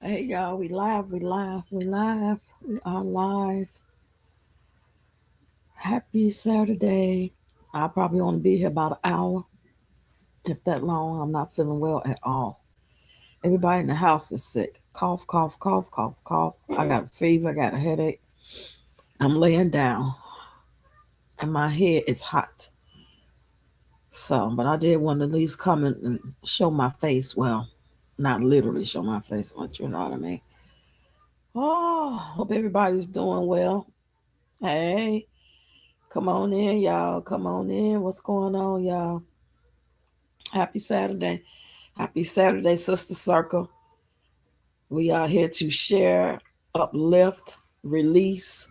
Hey y'all, we live, we live, we live, we are live. Happy Saturday. I probably want to be here about an hour, if that long. I'm not feeling well at all. Everybody in the house is sick. Cough, cough, cough, cough, cough. I got a fever, I got a headache. I'm laying down and my head is hot. So, but I did want to at least come and show my face. Well, not literally show my face, but you know what I mean. Oh, hope everybody's doing well. Hey. Come on in, y'all. Come on in. What's going on, y'all? Happy Saturday. Happy Saturday, Sister Circle. We are here to share, uplift, release,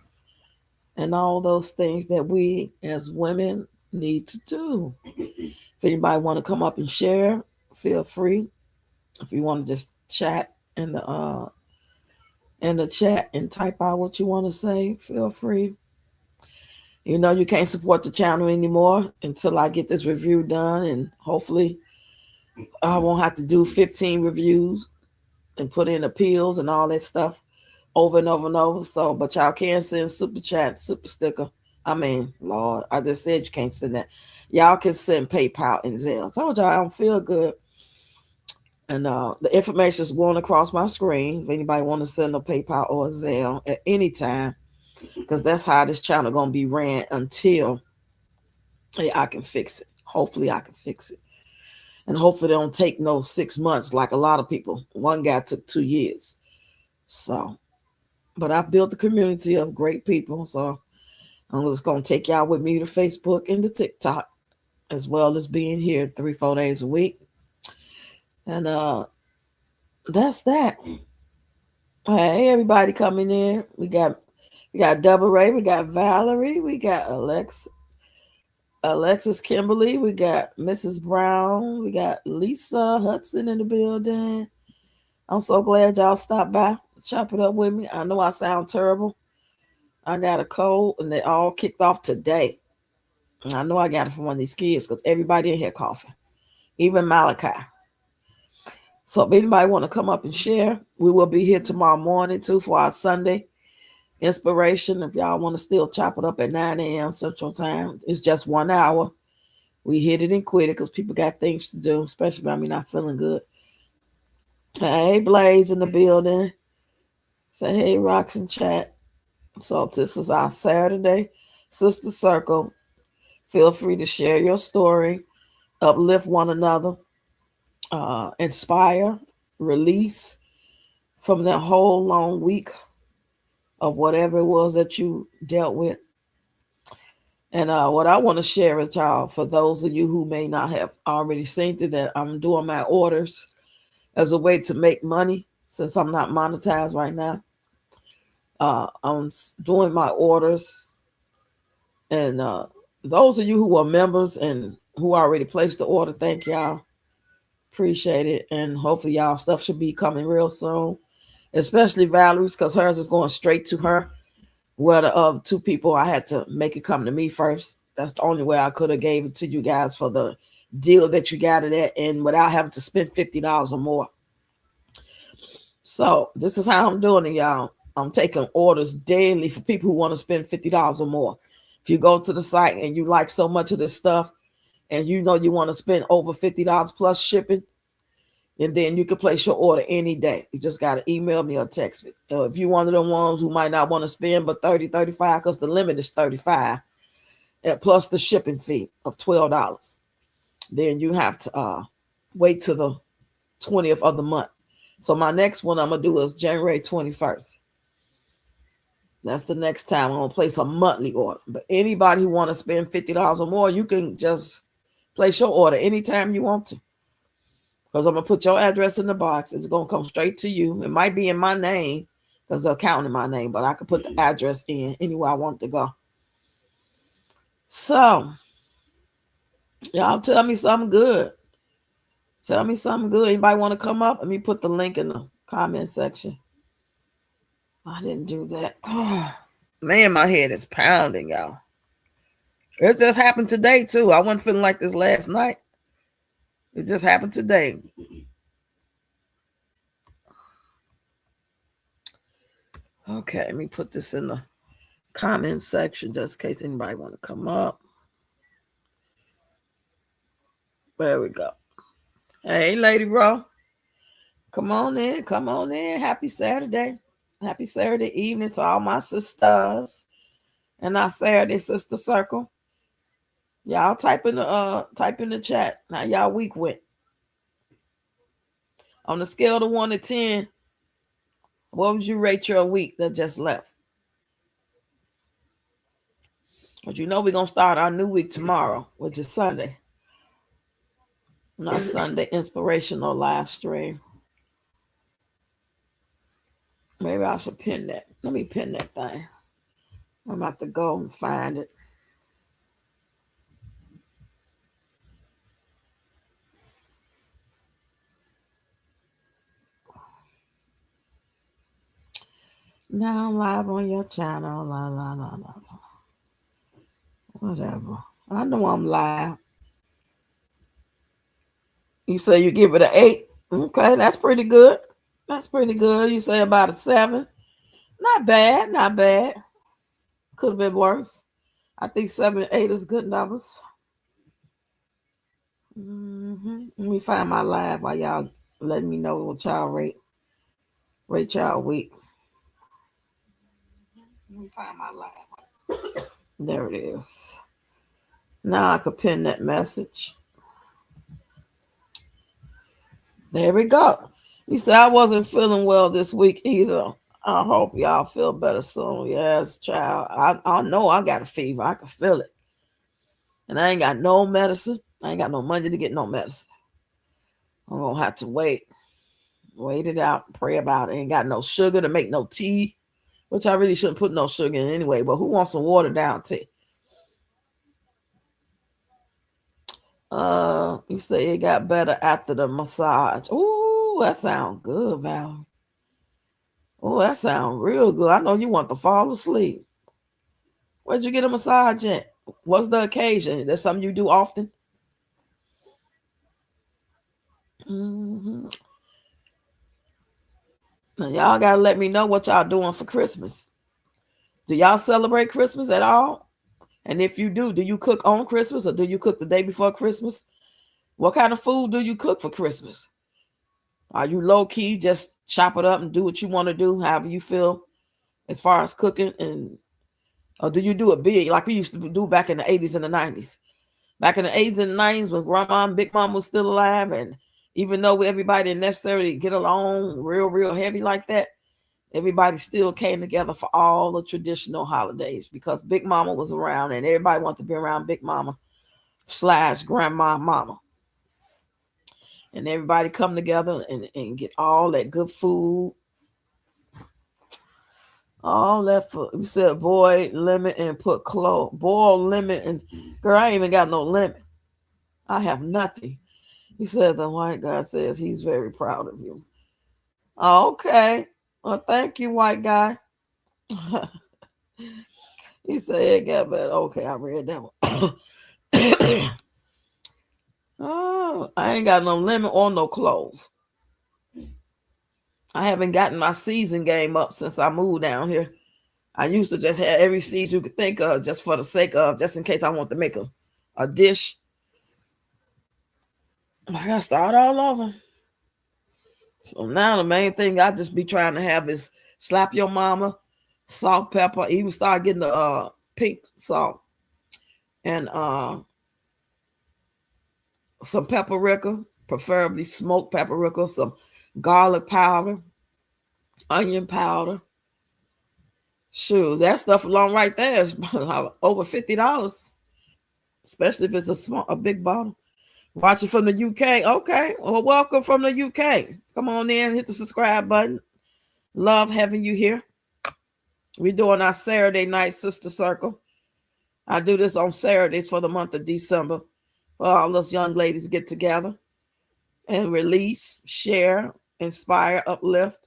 and all those things that we as women need to do. If anybody want to come up and share, feel free. If you want to just chat in the chat and type out what you want to say, feel free. You know, you can't support the channel anymore until I get this review done, and hopefully I won't have to do 15 reviews and put in appeals and all that stuff over and over and over. So, but y'all can send super chat, super sticker. I mean, Lord, I just said you can't send that. Y'all can send PayPal and Zelle. I told y'all I don't feel good. And the information is going across my screen. If anybody want to send a PayPal or a Zelle at any time, because that's how this channel gonna be ran until I can fix it. Hopefully, I can fix it. And hopefully, it don't take no 6 months like a lot of people. One guy took 2 years. So, but I've built a community of great people. So I'm just gonna take y'all with me to Facebook and to TikTok, as well as being here 3-4 days a week. And that's that. Hey, everybody coming in. We got Double Ray, we got Valerie, we got Alexis Kimberly, we got Mrs. Brown, we got Lisa Hudson in the building. I'm so glad y'all stopped by, chop it up with me. I know I sound terrible. I got a cold and they all kicked off today. And I know I got it from one of these kids because everybody in here coughing, even Malachi. So if anybody want to come up and share, we will be here tomorrow morning too for our Sunday inspiration. If y'all want to still chop it up at 9 a.m. Central Time, it's just 1 hour. We hit it and quit it because people got things to do, especially about me not feeling good. Hey, Blaze in the building. Say hey, Rocks in chat. So this is our Saturday Sister Circle. Feel free to share your story, uplift one another, inspire, release from that whole long week of whatever it was that you dealt with. And what I want to share with y'all, for those of you who may not have already seen it, that I'm doing my orders as a way to make money since I'm not monetized right now. I'm doing my orders, and those of you who are members and who already placed the order, thank y'all. Appreciate it. And hopefully y'all stuff should be coming real soon. Especially Valerie's, because hers is going straight to her. Where the other two people, I had to make it come to me first. That's the only way I could have gave it to you guys for the deal that you got it at, and without having to spend $50 or more. So this is how I'm doing it, y'all. I'm taking orders daily for people who want to spend $50 or more. If you go to the site and you like so much of this stuff, and you know you want to spend over $50 plus shipping, and then you can place your order any day. You just got to email me or text me. If you're one of the ones who might not want to spend but 30, 35, because the limit is 35, and plus the shipping fee of $12, then you have to wait till the 20th of the month. So my next one I'm going to do is January 21st. That's the next time I'm going to place a monthly order. But anybody who want to spend $50 or more, you can just place your order anytime you want to. Because I'm going to put your address in the box. It's going to come straight to you. It might be in my name because they're counting my name, but I can put the address in anywhere I want to go. So, y'all tell me something good. Tell me something good. Anybody want to come up? Let me put the link in the comment section. I didn't do that. Oh, man, my head is pounding, y'all. It just happened today, too. I wasn't feeling like this last night. It just happened today. Okay, let me put this in the comment section just in case anybody want to come up. There we go. Hey, Lady Ro. Come on in. Come on in. Happy Saturday. Happy Saturday evening to all my sisters and our Saturday sister circle. Y'all type in the chat. Now y'all week went. On the scale of 1 to 10, what would you rate your week that just left? But you know we're gonna start our new week tomorrow, which is Sunday. Not Sunday inspirational live stream. Maybe I should pin that. Let me pin that thing. I'm about to go and find it. Now I'm live on your channel. La la la la. Whatever. I know I'm live. You say you give it an 8. Okay, that's pretty good. That's pretty good. You say about a 7. Not bad. Not bad. Could have been worse. I think 7 and 8 is good numbers. Let me find my live while y'all letting me know what y'all rate y'all week. Let me find my live. There it is. Now I could pin that message. There we go. You said I wasn't feeling well this week either. I hope y'all feel better soon. Yes, child. I know I got a fever. I can feel it. And I ain't got no medicine. I ain't got no money to get no medicine. I'm going to have to wait. Wait it out. Pray about it. Ain't got no sugar to make no tea, which I really shouldn't put no sugar in anyway. But who wants some watered down tea? You say it got better after the massage. Ooh, that sounds good, Val. Oh, that sounds real good. I know you want to fall asleep. Where'd you get a massage at? What's the occasion? Is that something you do often? Now, y'all gotta let me know what y'all doing for Christmas. Do y'all celebrate Christmas at all? And if you do you cook on Christmas or do you cook the day before Christmas? What kind of food do you cook for Christmas? Are you low key, just chop it up and do what you want to do, however you feel, as far as cooking? Or do you do it big like we used to do back in the 80s and the 90s? Back in the 80s and 90s when Grandma and Big Mom was still alive, and even though everybody didn't necessarily get along real heavy like that, everybody still came together for all the traditional holidays because Big Mama was around and everybody wanted to be around Big Mama / Grandma Mama. And everybody come together and get all that good food. All that food. We said boil lemon and put clove. Boil lemon and girl, I ain't even got no lemon. I have nothing. He said the white guy says he's very proud of you. Okay. Well, thank you, white guy. He said it got better. Okay, I read that one. Oh, I ain't got no lemon or no clove. I haven't gotten my season game up since I moved down here. I used to just have every seed you could think of just for the sake of, just in case I want to make a dish. I gotta start all over. So now the main thing I just be trying to have is slap your mama, salt, pepper, even start getting the pink salt and some paprika, preferably smoked paprika, some garlic powder, onion powder. Sure, that stuff alone right there is over $50, especially if it's a big bottle. Watching from the UK. Okay. Well, welcome from the UK. Come on in, hit the subscribe button. Love having you here. We're doing our Saturday night sister circle. I do this on Saturdays for the month of December. For all those young ladies get together and release, share, inspire, uplift.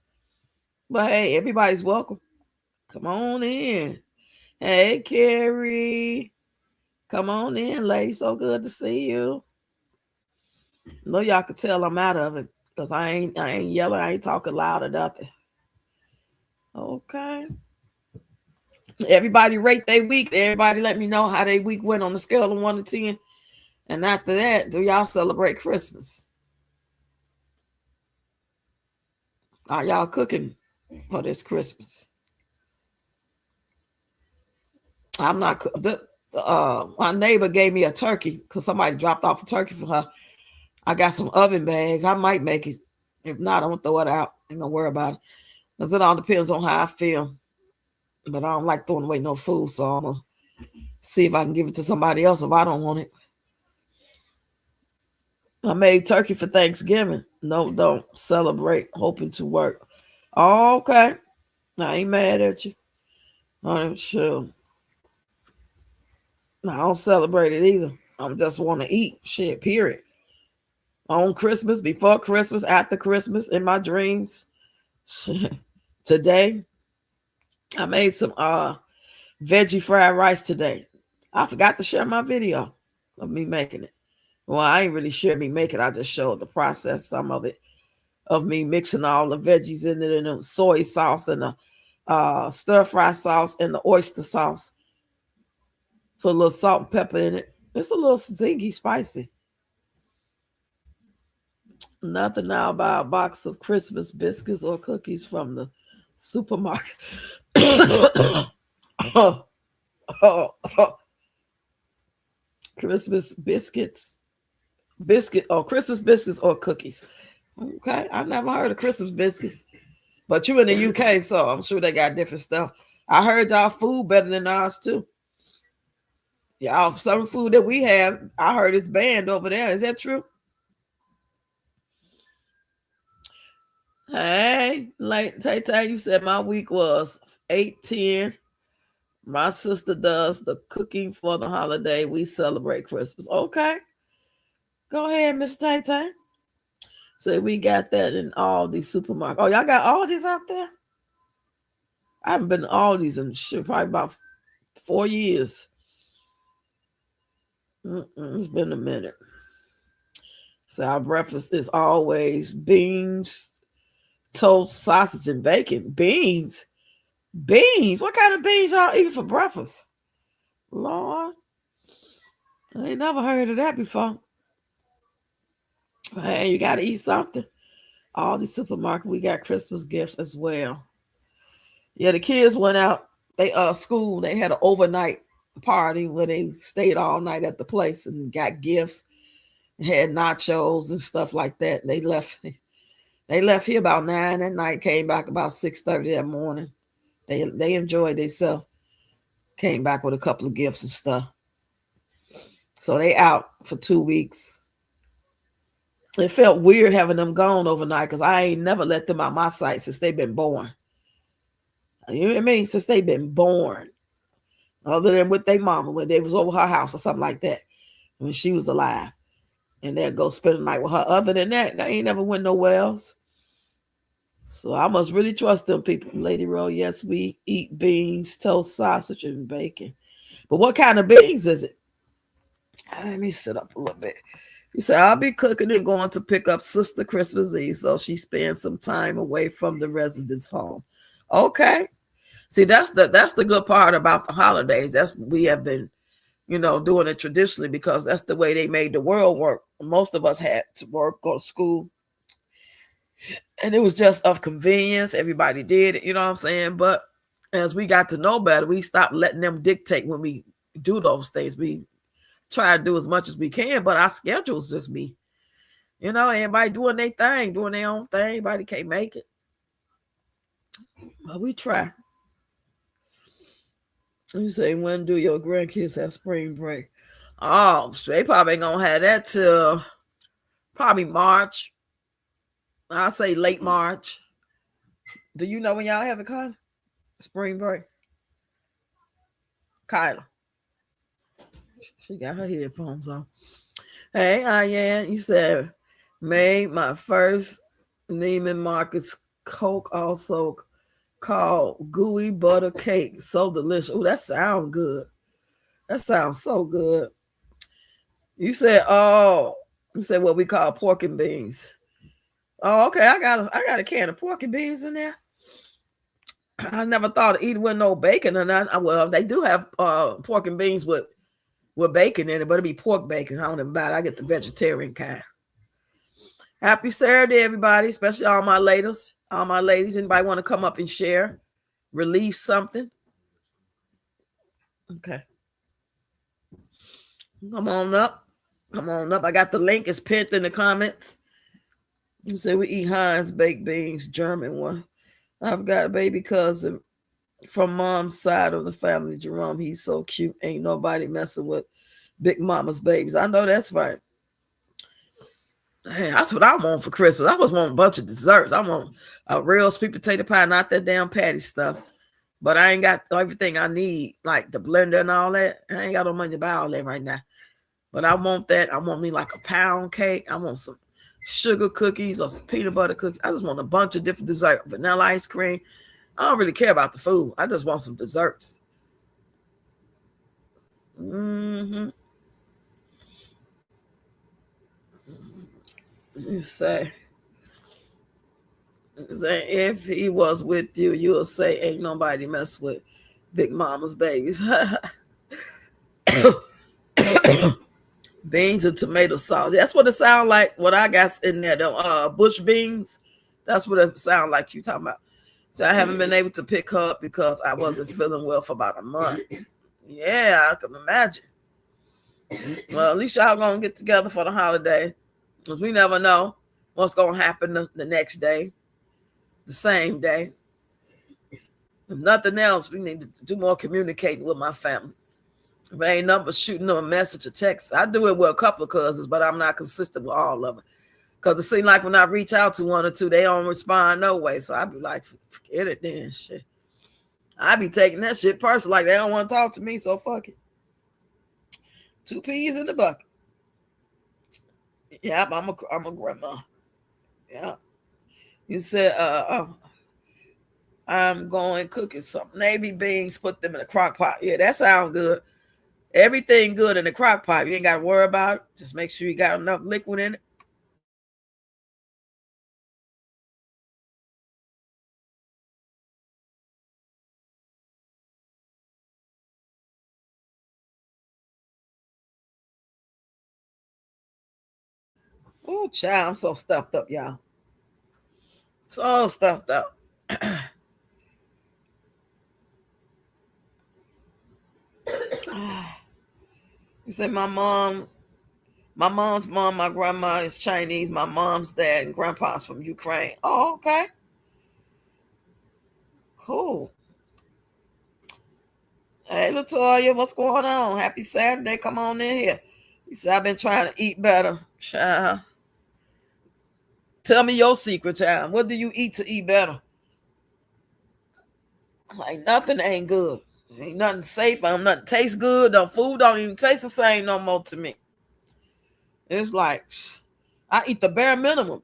But hey, everybody's welcome. Come on in. Hey, Carrie. Come on in, lady. So good to see you. No, y'all could tell I'm out of it because I ain't yelling, I ain't talking loud or nothing. Okay. Everybody rate their week. Everybody let me know how their week went on the scale of 1 to 10. And after that, do y'all celebrate Christmas? Are y'all cooking for this Christmas? I'm not. My neighbor gave me a turkey because somebody dropped off a turkey for her. I got some oven bags. I might make it. If not, I'm gonna throw it out. Ain't gonna worry about it. Because it all depends on how I feel. But I don't like throwing away no food, so I'm gonna see if I can give it to somebody else if I don't want it. I made turkey for Thanksgiving. No, don't celebrate. Hoping to work. Okay. I ain't mad at you. I'm sure. I don't celebrate it either. I just want to eat. Shit, period. On Christmas, before Christmas, after Christmas, in my dreams. Today, I made some veggie fried rice today. I forgot to share my video of me making it. Well, I ain't really share me make it. I just showed the process, some of it, of me mixing all the veggies in it, and the soy sauce and the stir fry sauce and the oyster sauce. Put a little salt and pepper in it. It's a little zingy spicy. Nothing now about a box of Christmas biscuits or cookies from the supermarket. Christmas Christmas biscuits or cookies. Okay, I've never heard of Christmas biscuits, but you in the UK, so I'm sure they got different stuff. I heard y'all food better than ours too. Y'all, some food that we have, I heard it's banned over there. Is that true? Hey, like Tay, you said my week was 8-10. My sister does the cooking for the holiday. We celebrate Christmas. Okay. Go ahead, Miss Tay Tay. So we got that in all these supermarkets. Oh, y'all got all these out there? I haven't been to all these in probably about 4 years. It's been a minute. So our breakfast is always beans, toast, sausage, and bacon. Beans? Beans? What kind of beans y'all eating for breakfast? Lord, I ain't never heard of that before. Hey, you got to eat something. All the supermarket, we got Christmas gifts as well. Yeah, the kids went out. They school. They had an overnight party where they stayed all night at the place and got gifts. Had nachos and stuff like that. They left. They left here about 9 at night. Came back about 6:30 that morning. They enjoyed themselves. Came back with a couple of gifts and stuff. So they out for 2 weeks. It felt weird having them gone overnight because I ain't never let them out my sight since they've been born. You know what I mean? Since they've been born. Other than with their mama when they was over her house or something like that. When she was alive. And they'd go spend the night with her. Other than that, they ain't never went nowhere else. So I must really trust them people. Lady Roll, yes, we eat beans, toast, sausage, and bacon. But what kind of beans is it? Let me sit up a little bit. He said, I'll be cooking and going to pick up Sister Christmas Eve so she spends some time away from the residence home. Okay. See, that's the good part about the holidays. That's we have been, doing it traditionally because that's the way they made the world work. Most of us had to work, go to school. And it was just of convenience. Everybody did it, you know what I'm saying? But as we got to know better, we stopped letting them dictate when we do those things. We try to do as much as we can, but our schedules just be, everybody doing their thing, doing their own thing. Everybody can't make it. But we try. You say, when do your grandkids have spring break? Oh, they probably ain't gonna have that till probably March. I'll say late March. Do you know when y'all have it, Kyla? Spring break? Kyla. She got her headphones on. Hey, Ayan, you said, made my first Neiman Marcus Coke, also called gooey butter cake. So delicious. Oh, that sounds good. That sounds so good. You said what we call pork and beans. Oh, okay. I got a can of pork and beans in there. I never thought of eating with no bacon or nothing. Well, they do have pork and beans with bacon in it, but it'd be pork bacon. I don't even buy it. I get the vegetarian kind. Happy Saturday, everybody, especially all my ladies. All my ladies, anybody want to come up and share, release something? Okay. Come on up. Come on up. I got the link. It's pinned in the comments. You say we eat Heinz baked beans, German one. I've got a baby cousin from mom's side of the family, Jerome. He's so cute. Ain't nobody messing with Big Mama's babies. I know that's right. Hey, that's what I want for Christmas. I just want a bunch of desserts. I want a real sweet potato pie, not that damn patty stuff. But I ain't got everything I need, like the blender and all that. I ain't got no money to buy all that right now. But I want that. I want me like a pound cake. I want some sugar cookies or some peanut butter cookies. I just want a bunch of different desserts. Vanilla ice cream. I don't really care about the food. I just want some desserts. Mm-hmm. You say if he was with you, you'll say ain't nobody mess with Big Mama's babies. Beans and tomato sauce. That's what it sounds like. What I got in there, the bush beans. That's what it sounds like you talking about. So I haven't been able to pick her up because I wasn't feeling well for about a month. Yeah, I can imagine. Well, at least y'all gonna get together for the holiday, because we never know what's gonna happen the next day, the same day. If nothing else, we need to do more communicating with my family. If it ain't nothing but shooting them a message or text. I do it with a couple of cousins, but I'm not consistent with all of them. Because it seems like when I reach out to one or two, they don't respond no way. So I be like, forget it then. Shit. I be taking that shit personal. Like they don't want to talk to me, so fuck it. 2 peas in the bucket. Yep, I'm a grandma. Yeah. You said, I'm going cooking some navy beans, put them in a crock pot. Yeah, that sounds good. Everything good in the crock pot. You ain't got to worry about it. Just make sure you got enough liquid in it. Oh, child, I'm so stuffed up, y'all. So stuffed up. You say my mom's mom, my grandma is Chinese. My mom's dad and grandpa's from Ukraine. Oh, okay. Cool. Hey, Latoya, what's going on? Happy Saturday. Come on in here. You said, I've been trying to eat better. Child. Tell me your secret, child. What do you eat to eat better? Like, nothing ain't good. Ain't nothing safe. Nothing tastes good. The food don't even taste the same no more to me. It's like, I eat the bare minimum.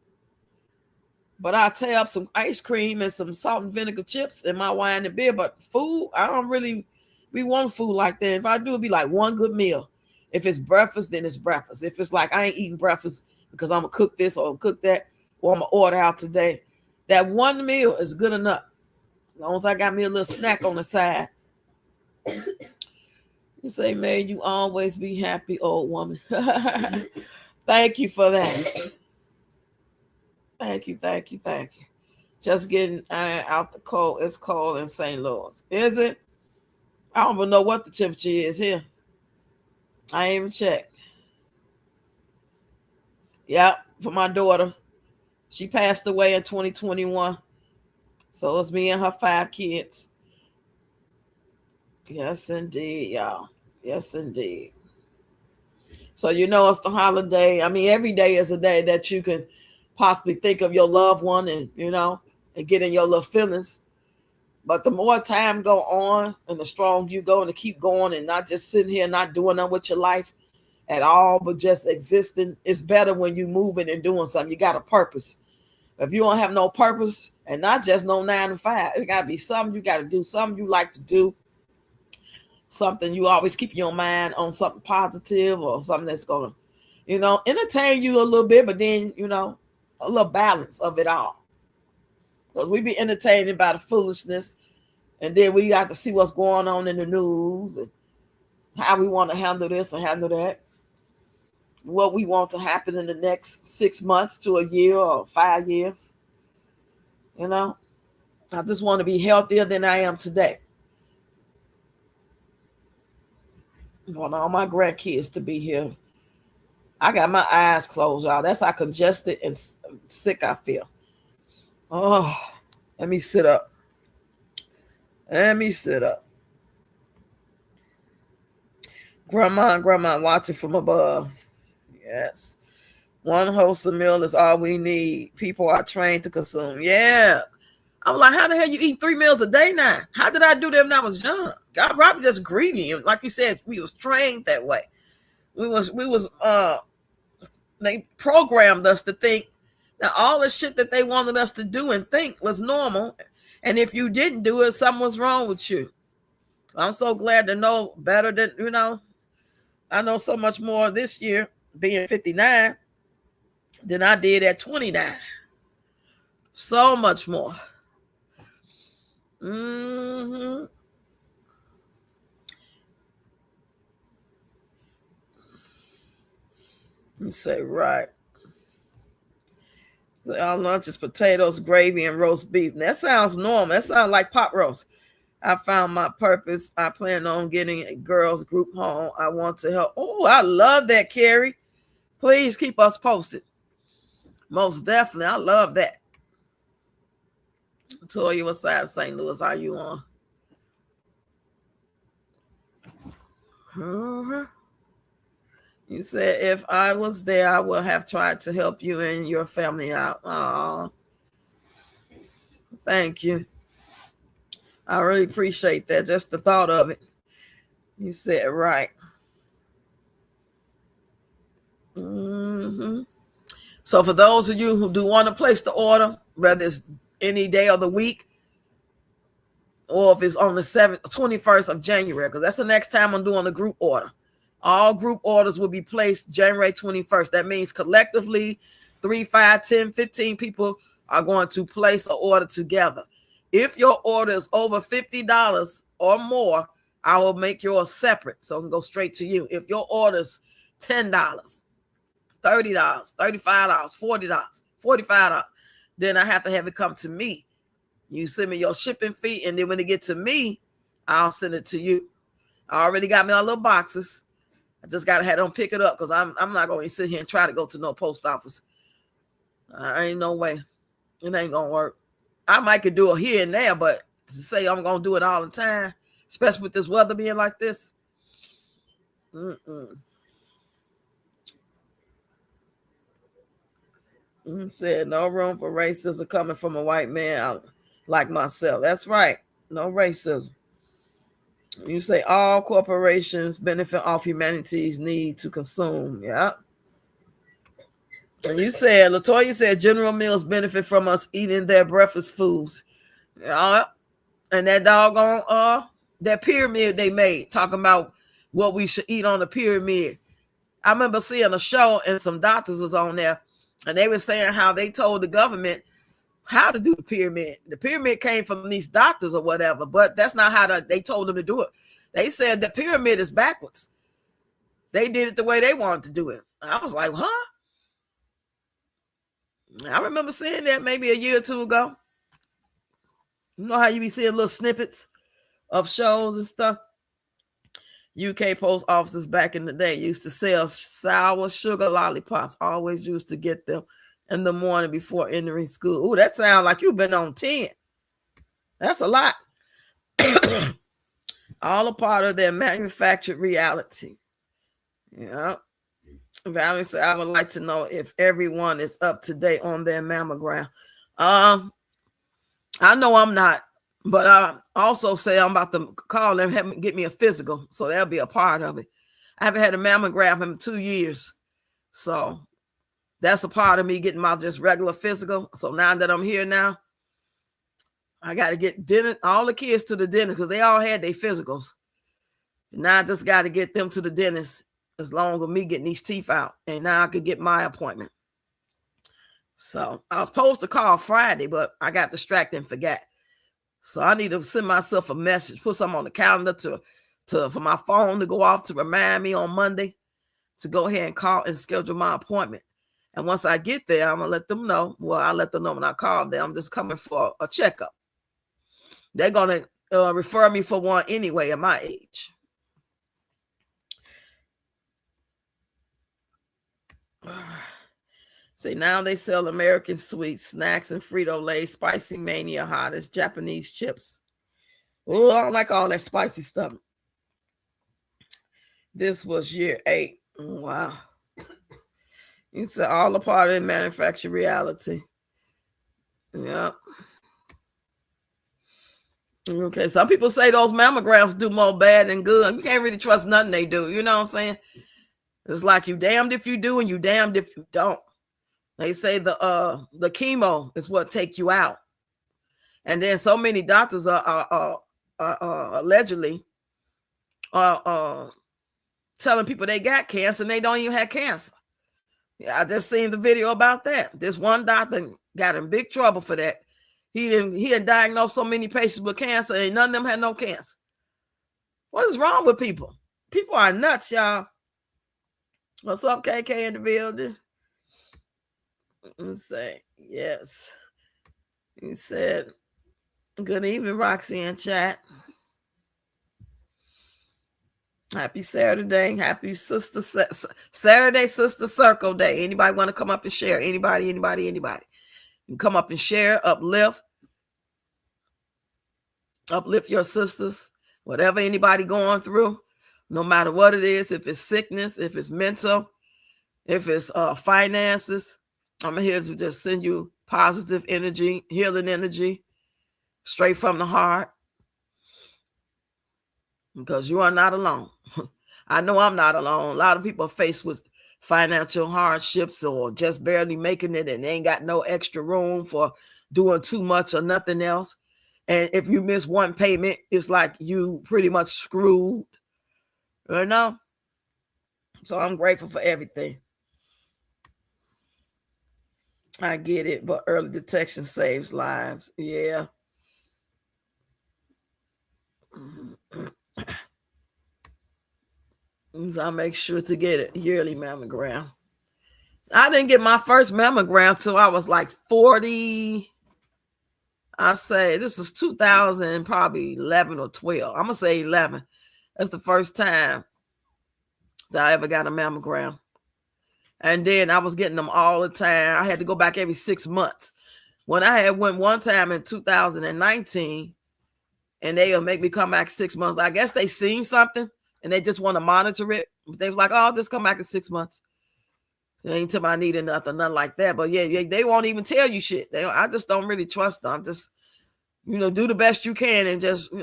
But I tear up some ice cream and some salt and vinegar chips and my wine and beer. But food, I don't really be wanting food like that. If I do, it'd be like one good meal. If it's breakfast, then it's breakfast. If it's like I ain't eating breakfast because I'm going to cook this or cook that, or I'm going to order out today, that one meal is good enough. As long as I got me a little snack on the side. You say, "May you always be happy, old woman." Thank you for that. Thank you. Just getting out the cold. It's cold in St. Louis. Is it? I don't even know what the temperature is here. I ain't even checked. Yeah, for my daughter. She passed away in 2021. So it's me and her 5 kids. Yes, indeed, y'all. Yes, indeed. So it's the holiday. I mean, every day is a day that you can possibly think of your loved one and and get in your little feelings. But the more time go on and the stronger you go and to keep going and not just sitting here not doing nothing with your life at all, but just existing, it's better when you moving and doing something. You got a purpose. If you don't have no purpose and not just no 9 to 5, it got to be something you got to do, something you like to do, something you always keep your mind on, something positive or something that's going to, entertain you a little bit, but then, a little balance of it all. Because we be entertained by the foolishness And then we got to see what's going on in the news and how we want to handle this and handle that. What we want to happen in the next 6 months to a year or 5 years. You know, I just want to be healthier than I am today. I want all my grandkids to be here. I got my eyes closed, y'all. That's how congested and sick I feel. Oh, let me sit up. Let me sit up. Grandma and grandma watching from above. Yes. One wholesome meal is all we need. People are trained to consume. Yeah. I'm like, how the hell you eat 3 meals a day now? How did I do that when I was young? God probably just greedy. And like you said, we was trained that way. They programmed us to think that all the shit that they wanted us to do and think was normal. And if you didn't do it, something was wrong with you. I'm so glad to know better than, I know so much more this year, being 59, than I did at 29. So much more. Let me say, right. So our lunch is potatoes, gravy, and roast beef. That sounds normal. That sounds like pot roast. I found my purpose. I plan on getting a girls group home. I want to help. Oh, I love that, Carrie. Please keep us posted. Most definitely. I love that. Toya, what side of St. Louis are you on? You said, if I was there, I would have tried to help you and your family out. Oh, thank you. I really appreciate that. Just the thought of it. You said it right. So for those of you who do want to place the order, whether it's any day of the week or if it's on the 21st of January, because that's the next time I'm doing a group order. All group orders will be placed January 21st. That means collectively 3, 5, 10, 15 people are going to place an order together. If your order is over $50 or more, I will make yours separate so it can go straight to you. If your order is $10, $30, $35, $40, $45, then I have to have it come to me. You send me your shipping fee, and then when it gets to me, I'll send it to you. I already got me our little boxes. I just got to have them pick it up because I'm not going to sit here and try to go to no post office. Ain't no way. It ain't going to work. I might could do it here and there, but to say I'm going to do it all the time, especially with this weather being like this. Said no room for racism coming from a white man like myself. That's right. No racism. You say all corporations benefit off humanity's need to consume. Yeah. And you said, Latoya said, General Mills benefit from us eating their breakfast foods. Yeah. And that doggone, that pyramid they made, talking about what we should eat on the pyramid. I remember seeing a show and some doctors was on there, and they were saying how they told the government how to do the pyramid. The pyramid came from these doctors or whatever, but that's not how they told them to do it. They said the pyramid is backwards. They did it the way they wanted to do it. I was like, huh? I remember seeing that maybe a year or two ago. You know how you be seeing little snippets of shows and stuff? UK post offices back in the day used to sell sour sugar lollipops. Always used to get them in the morning before entering school. Ooh, that sounds like you've been on 10. That's a lot. All a part of their manufactured reality. Yeah. Valerie said, I would like to know if everyone is up to date on their mammogram. I know I'm not, but I also say I'm about to call them, have them get me a physical. So that'll be a part of it. I haven't had a mammogram in 2 years. So that's a part of me getting my just regular physical. So now that I'm here now, I got to get all the kids to the dentist because they all had their physicals. And now I just got to get them to the dentist as long as me getting these teeth out. And now I could get my appointment. So I was supposed to call Friday, but I got distracted and forgot. So I need to send myself a message, put something on the calendar for my phone to go off to remind me on Monday to go ahead and call and schedule my appointment. And once I get there, I'm going to let them know. Well, I let them know when I call them. I'm just coming for a checkup. They're going to refer me for one anyway at my age. See, now they sell American sweets, snacks, and Frito-Lay, Spicy Mania Hottest, Japanese chips. Oh, I don't like all that spicy stuff. This was year 8. Wow. It's all a part of manufactured reality. Yep. Okay, some people say those mammograms do more bad than good. You can't really trust nothing they do. You know what I'm saying? It's like you damned if you do and you damned if you don't. They say the chemo is what take you out. And then so many doctors are allegedly telling people they got cancer and they don't even have cancer. Yeah, I just seen the video about that. This one doctor got in big trouble for that. He had diagnosed so many patients with cancer and none of them had no cancer. What is wrong with people? People are nuts, y'all. What's up, KK in the building? Let's say, yes. He said, good evening, Roxy in chat. Happy Saturday. Happy Saturday Sister Circle Day. Anybody want to come up and share? Anybody. You can come up and share, uplift your sisters, whatever anybody going through, no matter what it is, if it's sickness, if it's mental, if it's finances. I'm here to just send you positive energy, healing energy, straight from the heart, because you are not alone. I know I'm not alone. A lot of people are faced with financial hardships or just barely making it, and they ain't got no extra room for doing too much or nothing else. And if you miss one payment, it's like you pretty much screwed, you know? So I'm grateful for everything. I get it, but early detection saves lives. Yeah. So I make sure to get a yearly mammogram. I didn't get my first mammogram till I was like 40. I say this was 2000, probably 11 or 12. I'm going to say 11. That's the first time that I ever got a mammogram. And then I was getting them all the time. I had to go back every 6 months. When I had went one time in 2019, and they'll make me come back 6 months. I guess they seen something and they just want to monitor it. They was like, oh, I'll just come back in 6 months. It ain't till I needed nothing like that. But yeah, they won't even tell you shit. I just don't really trust them. Just, do the best you can and just,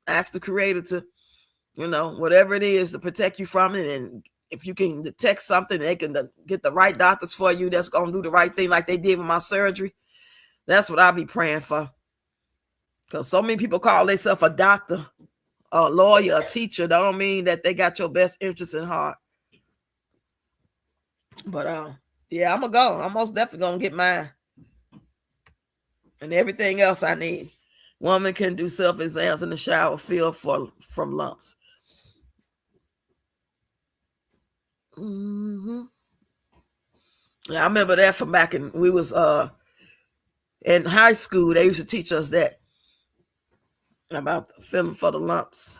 ask the creator to, whatever it is to protect you from it. And if you can detect something, they can get the right doctors for you that's going to do the right thing like they did with my surgery. That's what I'll be praying for. Because so many people call themselves a doctor, a lawyer, a teacher. That don't mean that they got your best interest in heart. But yeah, I'm going to go. I'm most definitely going to get mine. And everything else I need. Woman can do self-exams in the shower, feel from lumps. Yeah, I remember that from back in, we was in high school. They used to teach us that about feeling for the lumps.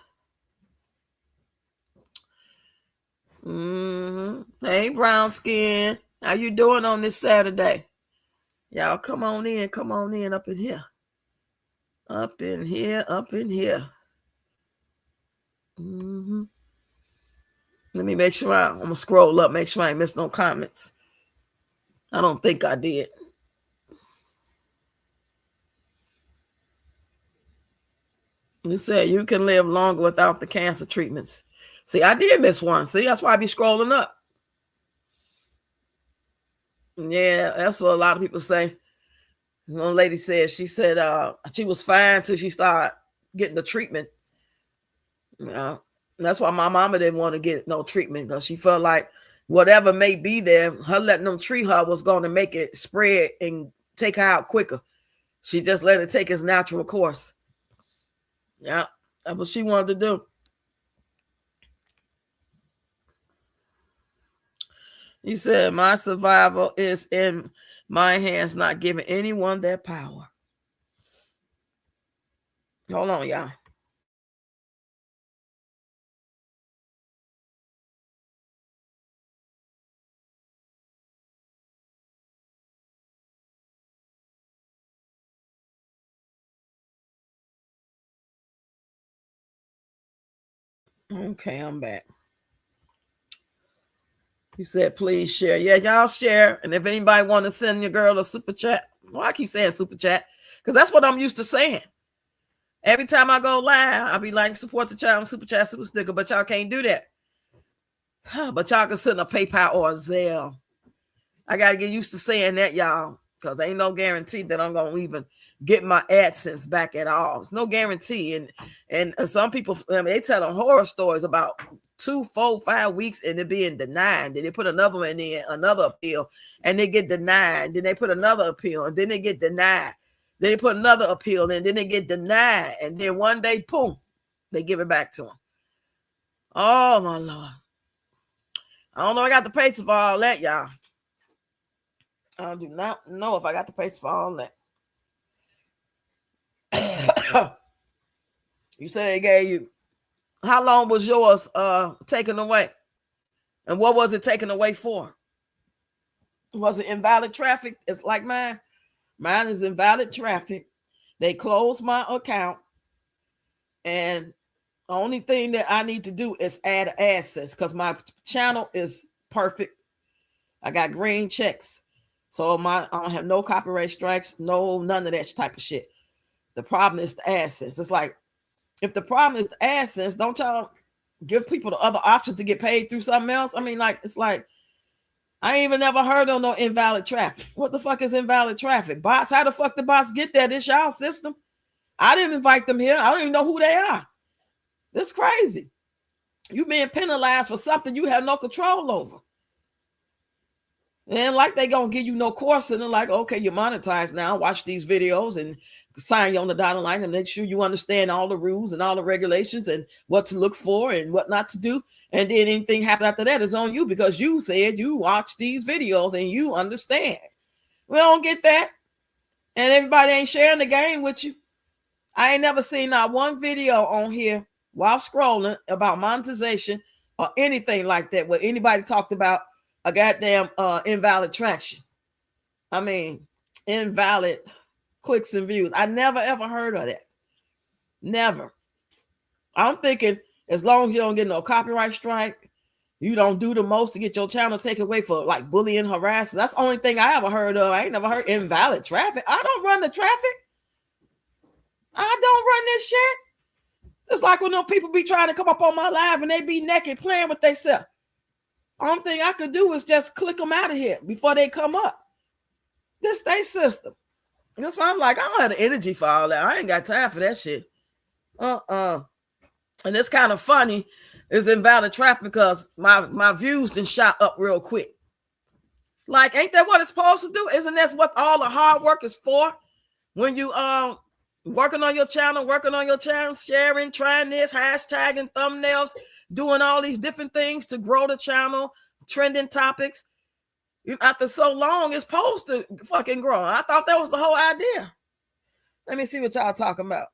Hey, brown skin, how you doing on this Saturday? Y'all come on in up in here. Up in here. Let me make sure I'm gonna scroll up, make sure I ain't missed no comments. I don't think I did. You said you can live longer without the cancer treatments. See, I did miss one. See, that's why I be scrolling up. Yeah, that's what a lot of people say. One lady said, she said she was fine till she started getting the treatment. That's why my mama didn't want to get no treatment, because she felt like whatever may be there, her letting them treat her was going to make it spread and take her out quicker. She just let it take its natural course. Yeah, that's what she wanted to do. He said, my survival is in my hands, not giving anyone that power. Hold on, y'all. Okay, I'm back. He said, please share. Yeah, y'all share. And if anybody want to send your girl a super chat, well, I keep saying super chat because that's what I'm used to saying. Every time I go live, I'll be like, support the channel, super chat, super sticker, but y'all can't do that. But y'all can send a PayPal or a Zelle. I got to get used to saying that, y'all, because ain't no guarantee that I'm going to even get my AdSense back at all. It's no guarantee. And some people, they tell them horror stories about 2, 4, 5 weeks and it being denied. Then they put another one in, another appeal, and they get denied. Then they put another appeal, and then they get denied. Then they put another appeal, and then they get denied. And then one day, boom, they give it back to them. Oh, my Lord. I don't know. I got the patience for all that, y'all. I do not know if I got the patience for all that. You said they gave you. How long was yours taken away? And what was it taken away for? Was it invalid traffic? It's like mine. Mine is invalid traffic. They closed my account. And the only thing that I need to do is add AdSense because my channel is perfect. I got green checks. So I don't have no copyright strikes, none of that type of shit. The problem is the AdSense. It's like, if the problem is the AdSense, don't y'all give people the other option to get paid through something else? I mean, like, it's like, I ain't even never heard of no invalid traffic. What the fuck is invalid traffic? Bots? How the fuck the bots get there? This y'all system? I didn't invite them here. I don't even know who they are. This is crazy. You being penalized for something you have no control over. And like they gonna give you no course, and they're like, okay, you're monetized now. Watch these videos and sign you on the dotted line and make sure you understand all the rules and all the regulations and what to look for and what not to do. And then anything happen after that is on you because you said you watch these videos and you understand. We don't get that. And everybody ain't sharing the game with you. I ain't never seen not one video on here while scrolling about monetization or anything like that where anybody talked about a goddamn invalid traction. I mean, invalid clicks and views. I never ever heard of that. Never. I'm thinking as long as you don't get no copyright strike, you don't do the most to get your channel taken away for like bullying, harassment. That's the only thing I ever heard of. I ain't never heard invalid traffic. I don't run the traffic. I don't run this shit. It's like when them people be trying to come up on my live and they be naked playing with themselves. Only thing I could do is just click them out of here before they come up. This they system. That's why I'm like, I don't have the energy for all that. I ain't got time for that shit. And it's kind of funny. It's invalid traffic because my views done shot up real quick. Like, ain't that what it's supposed to do? Isn't that what all the hard work is for? When you working on your channel, sharing, trying this, hashtagging, thumbnails, doing all these different things to grow the channel, trending topics. After so long, it's supposed to fucking grow. I thought that was the whole idea. Let me see what y'all talking about.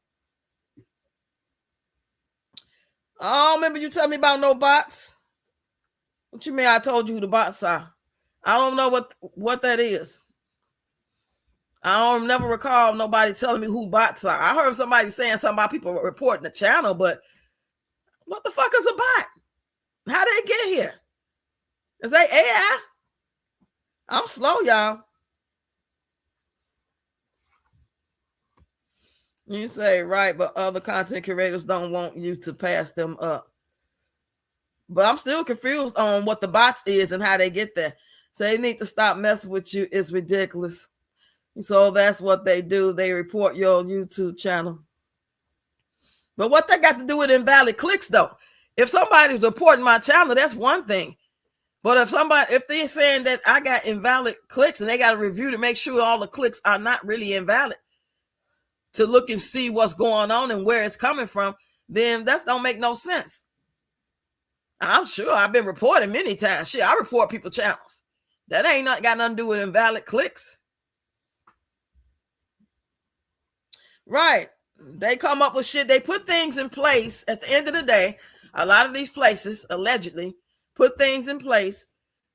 Oh, remember you tell me about no bots? What you mean I told you who the bots are? I don't know what that is. I don't never recall nobody telling me who bots are. I heard somebody saying something about people reporting the channel, but what the fuck is a bot? How did it get here? Is that AI? I'm slow, y'all. You say right, but other content creators don't want you to pass them up. But I'm still confused on what the bots is and how they get there. So they need to stop messing with you. It's ridiculous. So that's what they do. They report your YouTube channel. But what that got to do with invalid clicks, though? If somebody's reporting my channel, that's one thing. But if they're saying that I got invalid clicks and they got a review to make sure all the clicks are not really invalid, to look and see what's going on and where it's coming from, then that don't make no sense. I'm sure I've been reported many times. Shit, I report people channels. That ain't got nothing to do with invalid clicks. Right. They come up with shit. They put things in place. At the end of the day, a lot of these places allegedly put things in place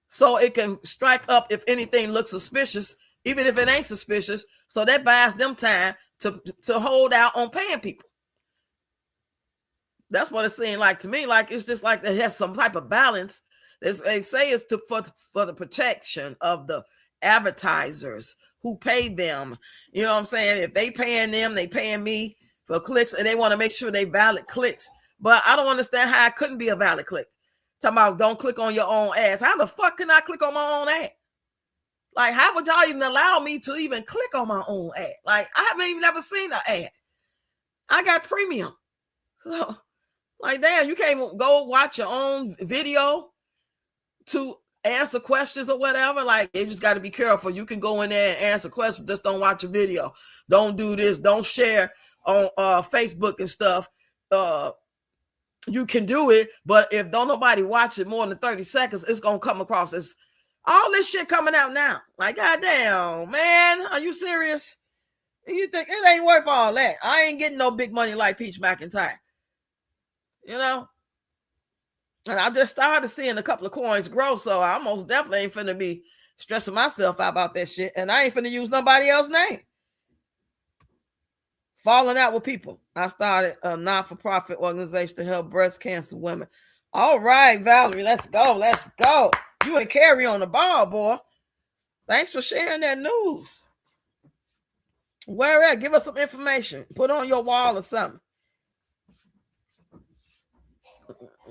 so it can strike up if anything looks suspicious, even if it ain't suspicious. So that buys them time to hold out on paying people. That's what it seemed like to me. Like it's just like it has some type of balance. They say it's for the protection of the advertisers who pay them. You know what I'm saying? If they paying them, they paying me for clicks, and they want to make sure they valid clicks. But I don't understand how it couldn't be a valid click. Talking about don't click on your own ads. How the fuck can I click on my own ad? Like, how would y'all even allow me to even click on my own ad? Like, I haven't even ever seen an ad. I got premium. So, like, damn, you can't go watch your own video to answer questions or whatever. Like, you just got to be careful. You can go in there and answer questions. Just don't watch a video. Don't do this. Don't share on Facebook and stuff. You can do it, but if don't nobody watch it more than 30 seconds, it's going to come across as all this shit coming out now. Like, goddamn, man, are you serious? You think it ain't worth all that? I ain't getting no big money like Peach McIntyre. You know? And I just started seeing a couple of coins grow, so I most definitely ain't finna be stressing myself out about that shit. And I ain't finna use nobody else's name. Falling out with people. I started a not-for-profit organization to help breast cancer women. All right, Valerie, let's go. Let's go. You and Carrie on the ball, boy. Thanks for sharing that news. Where at? Give us some information. Put on your wall or something.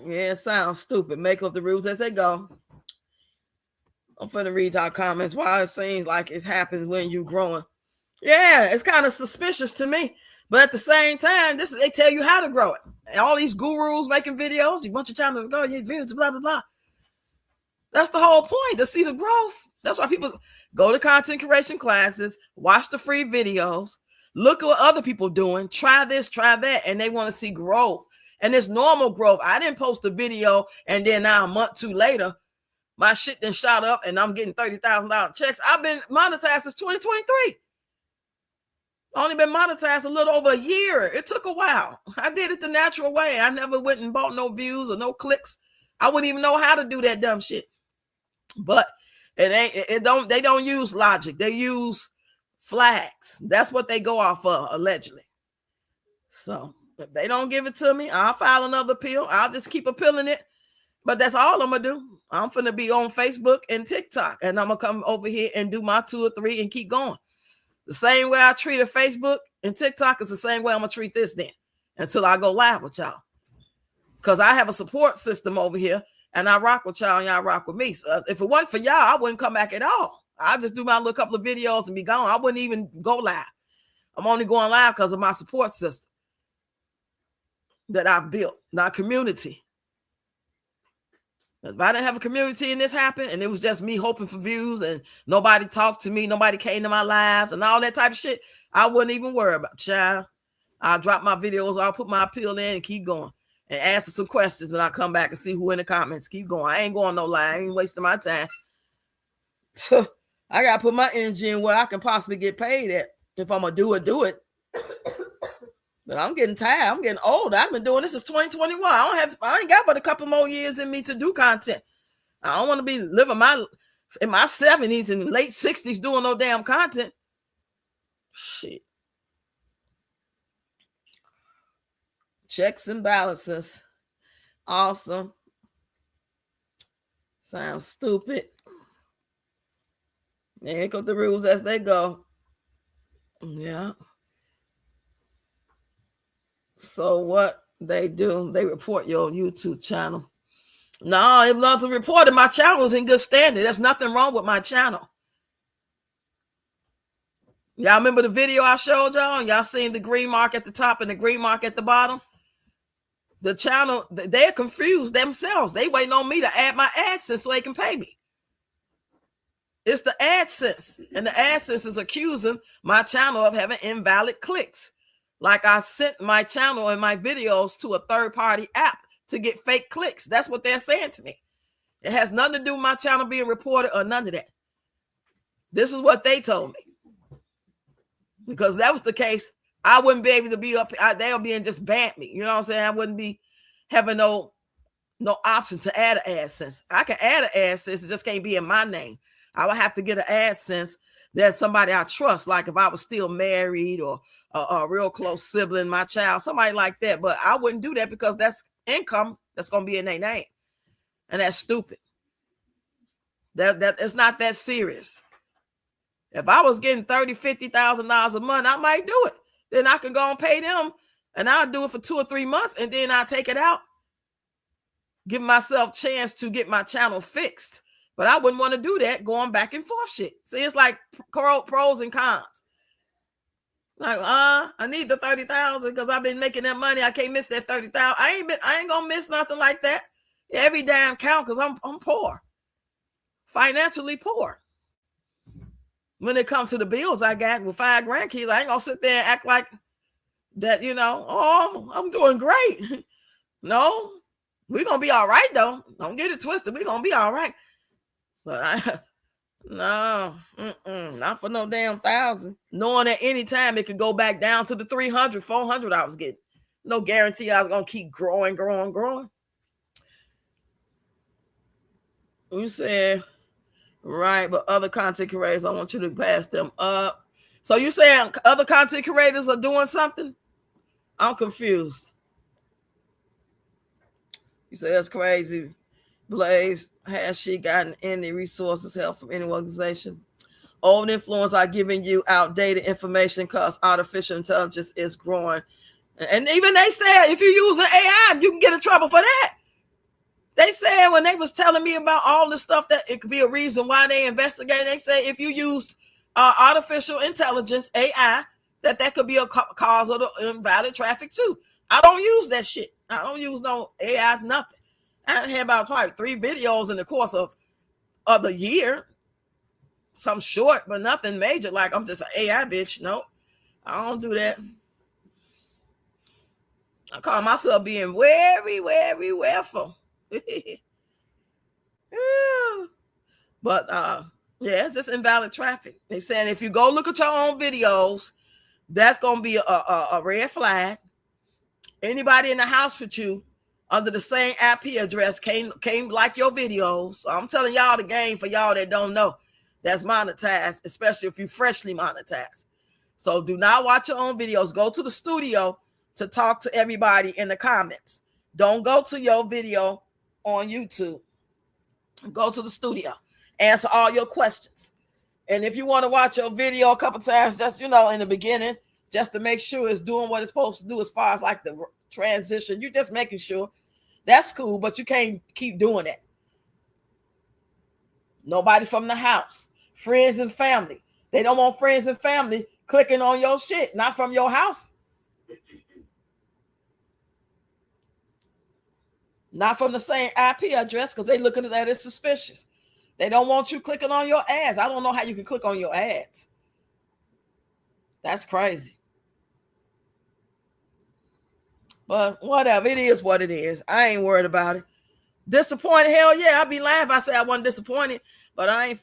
Yeah, it sounds stupid. Make up the rules as they go. I'm finna read our comments. Why it seems like it happens when you're growing. Yeah, it's kind of suspicious to me. But at the same time, they tell you how to grow it. And all these gurus making videos, you want your channel to go, your videos, blah, blah, blah. That's the whole point, to see the growth. That's why people go to content creation classes, watch the free videos, look at what other people doing, try this, try that, and they want to see growth. And it's normal growth. I didn't post a video and then now a month, 2 later, my shit then shot up and I'm getting $30,000 checks. I've been monetized since 2023. Only been monetized a little over a year. It took a while. I did it the natural way. I never went and bought no views or no clicks. I wouldn't even know how to do that dumb shit. But they don't use logic. They use flags. That's what they go off of, allegedly. So if they don't give it to me, I'll file another appeal. I'll just keep appealing it. But that's all I'm going to do. I'm going to be on Facebook and TikTok. And I'm going to come over here and do my 2 or 3 and keep going. The same way I treated Facebook and TikTok is the same way I'm going to treat this then. Until I go live with y'all. Because I have a support system over here. And I rock with y'all and y'all rock with me. So if it wasn't for y'all, I wouldn't come back at all. I'll just do my little couple of videos and be gone. I wouldn't even go live. I'm only going live because of my support system that I've built, not community. If I didn't have a community and this happened and it was just me hoping for views and nobody talked to me, nobody came to my lives and all that type of shit, I wouldn't even worry about it, child. I'll drop my videos, I'll put my appeal in and keep going and answer some questions when I come back and see who in the comments. Keep going. I ain't going no lie. I ain't wasting my time. I got to put my energy in where I can possibly get paid at. If I'm going to do it. But I'm getting tired. I'm getting old. I've been doing this since 2021. I ain't got but a couple more years in me to do content. I don't want to be living in my 70s and late 60s doing no damn content. Shit. Checks and balances. Awesome. Sounds stupid. There go the rules as they go. Yeah. So what they do, they report your YouTube channel. No, if not to report it, my channel is in good standing. There's nothing wrong with my channel. Y'all remember the video I showed y'all? Y'all seen the green mark at the top and the green mark at the bottom? The channel, they're confused themselves. They waiting on me to add my AdSense so they can pay me. It's the AdSense. And the AdSense is accusing my channel of having invalid clicks. Like I sent my channel and my videos to a third-party app to get fake clicks. That's what they're saying to me. It has nothing to do with my channel being reported or none of that. This is what they told me. Because if that was the case, I wouldn't be able to be up. They'll be and just ban me. You know what I'm saying? I wouldn't be having no option to add an AdSense. I can add an AdSense. It just can't be in my name. I would have to get an AdSense that's somebody I trust. Like if I was still married or a real close sibling, my child, somebody like that. But I wouldn't do that because that's income that's going to be in their name. And that's stupid. That it's not that serious. If I was getting $30,000, $50,000 a month, I might do it. Then I can go and pay them, and I'll do it for 2 or 3 months, and then I'll take it out. Give myself a chance to get my channel fixed. But I wouldn't want to do that going back and forth shit. See, it's like pros and cons. Like, I need the 30,000 because I've been making that money. I can't miss that 30,000. I ain't gonna miss nothing like that. Every damn count because I'm poor. Financially poor. When it comes to the bills I got with 5 grandkids, I ain't gonna sit there and act like that, I'm doing great. No, we're gonna be all right though. Don't get it twisted. We're gonna be all right. But no, not for no damn 1,000. Knowing at any time it could go back down to the 300, 400 I was getting. No guarantee I was gonna keep growing. You said, right, but other content creators, I want you to pass them up. So you saying other content creators are doing something? I'm confused. You say that's crazy. Blaze, has she gotten any resources, help from any organization? Old influencers are giving you outdated information because artificial intelligence is growing. And even they said if you use an AI, you can get in trouble for that. They said when they was telling me about all this stuff that it could be a reason why they investigate, they say if you used artificial intelligence, AI, that could be a cause of the invalid traffic too. I don't use that shit. I don't use no AI, nothing. I had about probably 3 videos in the course of the year. Some short, but nothing major. Like I'm just an AI bitch. Nope. I don't do that. I call myself being very, very careful. But yeah, it's just invalid traffic. They're saying if you go look at your own videos, that's gonna be a red flag. Anybody in the house with you under the same IP address came like your videos. So I'm telling y'all the game for y'all that don't know. That's monetized, especially if you freshly monetized. So do not watch your own videos. Go to the studio to talk to everybody in the comments. Don't go to your video on YouTube. Go to the studio. Answer all your questions. And if you want to watch your video a couple times, just, in the beginning, just to make sure it's doing what it's supposed to do as far as like the transition, you're just making sure. That's cool, but you can't keep doing that. Nobody from the house. Friends and family. They don't want friends and family clicking on your shit, not from your house. Not from the same IP address because they looking at that as suspicious. They don't want you clicking on your ads. I don't know how you can click on your ads. That's crazy. But whatever, it is what it is. I ain't worried about it. Disappointed? Hell yeah, I'd be lying if I say I wasn't disappointed, but I ain't.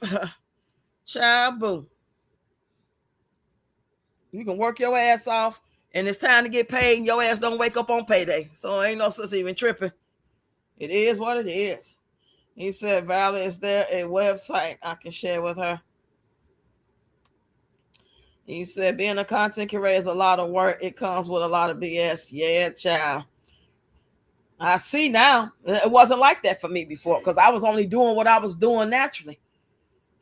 Child, boo. You can work your ass off, and it's time to get paid, and your ass don't wake up on payday. So ain't no sense even tripping. It is what it is. He said, Valerie, is there a website I can share with her? He said, being a content creator is a lot of work. It comes with a lot of BS. Yeah, child. I see now. It wasn't like that for me before because I was only doing what I was doing naturally.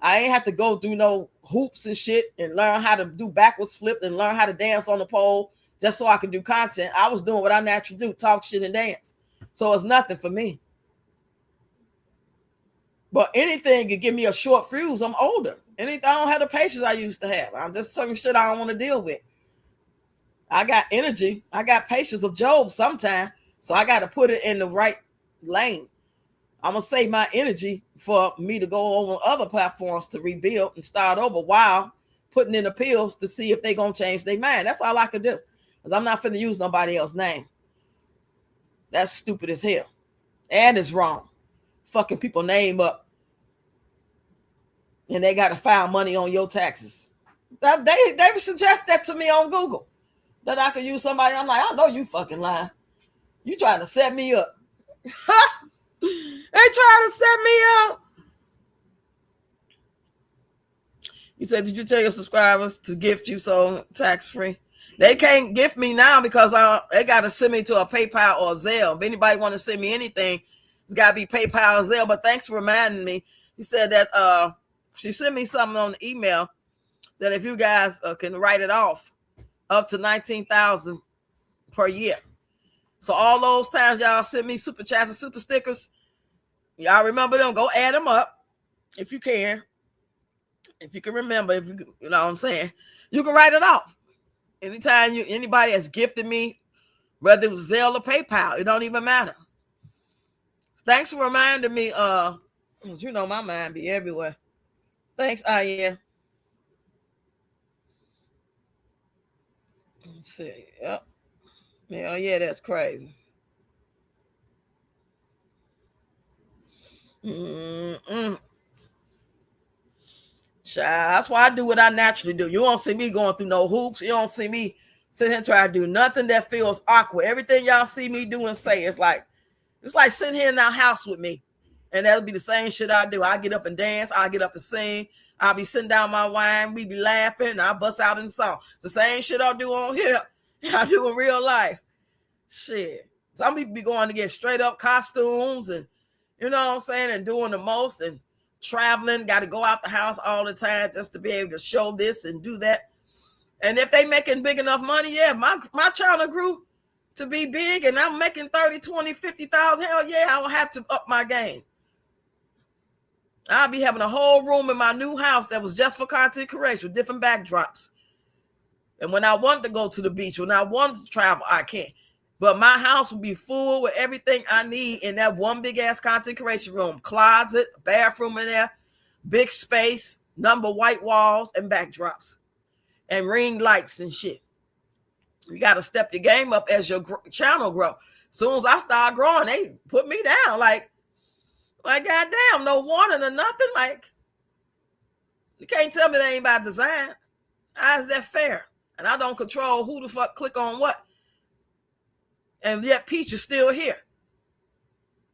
I ain't have to go through no hoops and shit and learn how to do backwards flip and learn how to dance on the pole just so I could do content. I was doing what I naturally do, talk shit and dance. So it's nothing for me. But anything could give me a short fuse. I'm older. Anything, I don't have the patience I used to have. I'm just certain shit I don't want to deal with. I got energy. I got patience of Job sometimes. So I got to put it in the right lane. I'm going to save my energy for me to go over other platforms to rebuild and start over while putting in appeals to see if they're going to change their mind. That's all I could do. Because I'm not finna use nobody else's name. That's stupid as hell. And it's wrong. Fucking people name up. And they got to file money on your taxes. They suggest that to me on Google. That I could use somebody. I'm like, I know you fucking lying. You trying to set me up. They trying to set me up. You said, did you tell your subscribers to gift you so tax-free? They can't gift me now because they got to send me to a PayPal or a Zelle. If anybody want to send me anything, it's got to be PayPal or Zelle. But thanks for reminding me. You said that she sent me something on the email that if you guys can write it off up to $19,000 per year. So all those times y'all sent me super chats and super stickers, y'all remember them. Go add them up if you can. If you can remember, if you know what I'm saying, you can write it off. Anytime anybody has gifted me, whether it was Zelle or PayPal, it don't even matter. Thanks for reminding me. You know my mind be everywhere. Thanks, yeah. Let's see. Yep. Yeah, that's crazy. Mm-mm. Child, that's why I do what I naturally do. You won't see me going through no hoops. You don't see me sitting here trying to do nothing that feels awkward. Everything y'all see me do and say, it's like sitting here in our house with me. And that'll be the same shit I do. I get up and dance. I get up and sing. I'll be sitting down my wine. We be laughing. And I bust out in song. It's the same shit I do on here. I do in real life. Shit. Some people be going to get straight up costumes and, you know what I'm saying, and doing the most and traveling, got to go out the house all the time just to be able to show this and do that. And if they making big enough money, yeah, my channel grew to be big and I'm making 30, 20, 50,000. Hell yeah, I will have to up my game. I'll be having a whole room in my new house that was just for content creation with different backdrops. And when I want to go to the beach, when I want to travel, I can't. But my house will be full with everything I need in that one big ass content creation room. Closet, bathroom in there, big space, number white walls and backdrops and ring lights and shit. You got to step your game up as your channel grow. As soon as I start growing, they put me down. Like goddamn, no warning or nothing. Like, you can't tell me that ain't by design. How is that fair? And I don't control who the fuck click on what. And yet Peach is still here.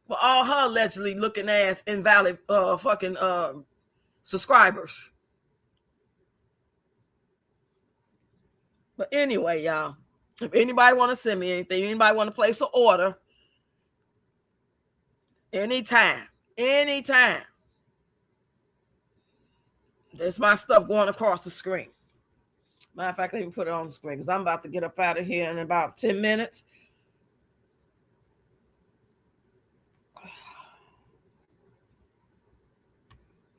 But all her allegedly looking ass invalid fucking subscribers. But anyway, y'all, if anybody want to send me anything, anybody want to place an order, anytime. There's my stuff going across the screen. Matter of fact, let me put it on the screen because I'm about to get up out of here in about 10 minutes.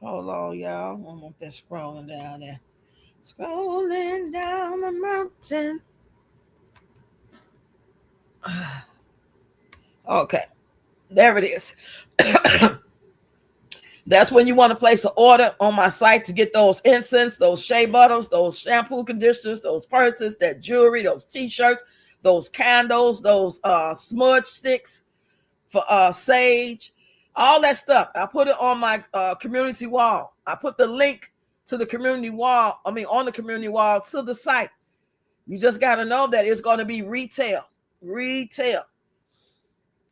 Hold on, y'all. I want that scrolling down there. Scrolling down the mountain. Okay. There it is. That's when you want to place an order on my site to get those incense, those shea butters, those shampoo conditioners, those purses, that jewelry, those t-shirts, those candles, those smudge sticks for sage, all that stuff. I put it on my community wall. I put the link to the community wall, on the community wall to the site. You just got to know that it's going to be retail.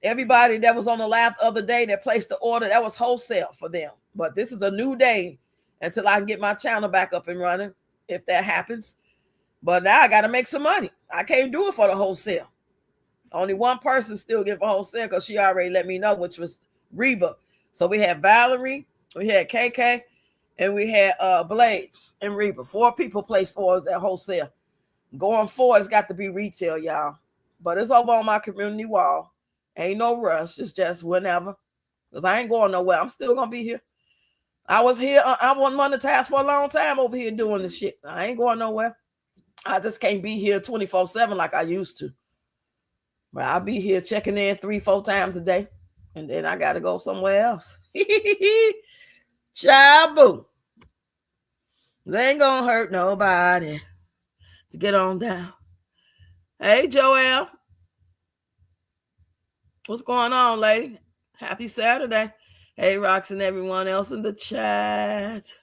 Everybody that was on the live the other day that placed the order, that was wholesale for them. But this is a new day until I can get my channel back up and running, if that happens. But now I got to make some money. I can't do it for the wholesale. Only one person still get for wholesale because she already let me know, which was Reba. So we had Valerie, we had KK, and we had Blaze and Reba. 4 people placed orders at wholesale. Going forward, it's got to be retail, y'all. But it's over on my community wall. Ain't no rush. It's just whenever. Because I ain't going nowhere. I'm still going to be here. I was here. I wasn't monetized for a long time over here doing this shit. I ain't going nowhere. I just can't be here 24/7 like I used to. But I'll be here checking in 3-4 times a day. And then I got to go somewhere else. Chabu. They ain't going to hurt nobody. To get on down. Hey, Joelle. What's going on, lady? Happy Saturday. Hey, Rox and everyone else in the chat.